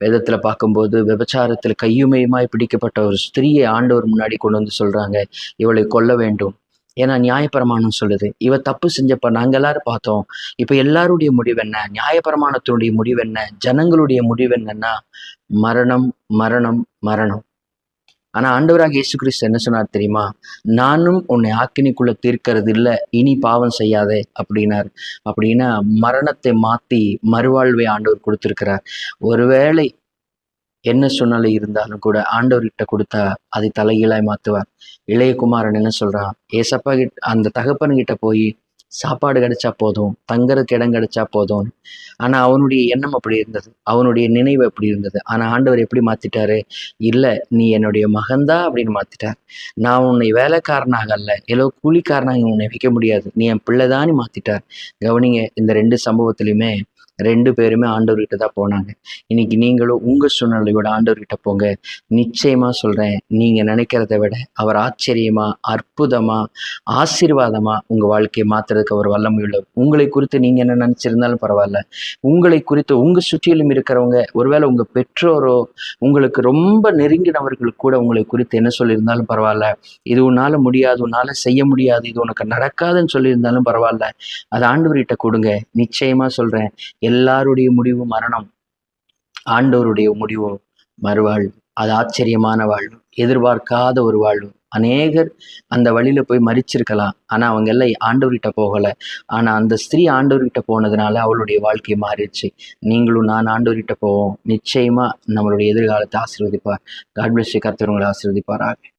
வேதத்துல பார்க்கும்போது விபச்சாரத்துல கையுமையுமாய் பிடிக்கப்பட்ட ஒரு ஸ்திரீயை ஆண்டவர் முன்னாடி கொண்டு வந்து சொல்றாங்க, இவளை கொல்ல வேண்டும். ஏன்னா நியாயப்பிரமாணம் சொல்லுது. இவ தப்பு செஞ்சப்ப நாங்க எல்லாரும் பார்த்தோம். இப்ப எல்லாருடைய முடிவு என்ன? நியாயப்பிரமாணத்தினுடைய முடிவு என்ன? ஜனங்களுடைய முடிவு என்னன்னா மரணம், மரணம், மரணம். ஆனா ஆண்டவராக இயேசு கிறிஸ்து என்ன சொன்னார் தெரியுமா? நானும் உன்னை ஆக்கினைக்குள்ள தீர்க்கிறது இல்ல, இனி பாவம் செய்யாதே அப்படின்னாரு. அப்படின்னா மரணத்தை மாத்தி மறுவாழ்வை ஆண்டவர் கொடுத்திருக்கிறார். ஒருவேளை என்ன சூழ்நிலை இருந்தாலும் கூட ஆண்டவர்கிட்ட கொடுத்தா அதை தலைகீழாய் மாத்துவார். இளைய குமாரன் என்ன சொல்றான்? ஏசப்பா கிட்ட, அந்த தகப்பன்கிட்ட போய் சாப்பாடு கிடைச்சா போதும், தங்கறதுக்கு இடம் கிடைச்சா போதும். ஆனா அவனுடைய எண்ணம் அப்படி இருந்தது, அவனுடைய நினைவு அப்படி இருந்தது. ஆனா ஆண்டவர் எப்படி மாத்திட்டாரு? இல்ல, நீ என்னுடைய மகன்தான் அப்படின்னு மாத்திட்டார். நான் உன்னை வேலைக்காரனாக அல்ல, ஏதோ கூலிக்காரனாக உன்னை வைக்க முடியாது, நீ என் பிள்ளைதான்னு மாத்திட்டார். கவனிங்க, இந்த 2 சம்பவத்திலையுமே 2 பேருமே ஆண்டவர்கிட்ட தான் போனாங்க. இன்னைக்கு நீங்களும் உங்க சூழ்நிலையோட ஆண்டவர்கிட்ட போங்க. நிச்சயமா சொல்றேன், நீங்க நினைக்கிறத விட அவர் ஆச்சரியமா, அற்புதமா, ஆசீர்வாதமா உங்க வாழ்க்கையை மாத்துறதுக்கு அவர் வல்லமை உள்ளவர். உங்களை குறித்து நீங்க என்ன நினைச்சிருந்தாலும் பரவாயில்ல, உங்களை குறித்து உங்க சுற்றிலும் இருக்கிறவங்க, ஒருவேளை உங்க பெற்றோரோ, உங்களுக்கு ரொம்ப நெருங்கினவர்கள் கூட உங்களை குறித்து என்ன சொல்லியிருந்தாலும் பரவாயில்ல, இது உன்னால முடியாது, உன்னால செய்ய முடியாது, இது உனக்கு நடக்காதுன்னு சொல்லியிருந்தாலும் பரவாயில்ல, அது ஆண்டவர்கிட்ட கொடுங்க. நிச்சயமா சொல்றேன், எல்லாருடைய முடிவு மரணம், ஆண்டவருடைய முடிவு மறுவாழ்வு. அது ஆச்சரியமான வாழ்வு, எதிர்பார்க்காத ஒரு வாழ்வு. அநேகர் அந்த வழியில போய் மரிச்சிருக்கலாம், ஆனா அவங்க எல்லாம் ஆண்டவர்கிட்ட போகல. ஆனா அந்த ஸ்திரீ ஆண்டவர்கிட்ட போனதுனால அவளுடைய வாழ்க்கை மாறிடுச்சு. நீங்களும் நான் ஆண்டவர்கிட்ட போவோம், நிச்சயமா நம்மளுடைய எதிர்காலத்தை ஆசீர்வதிப்பார். God bless you. கர்த்தர் உங்களை ஆசீர்வதிப்பாராக.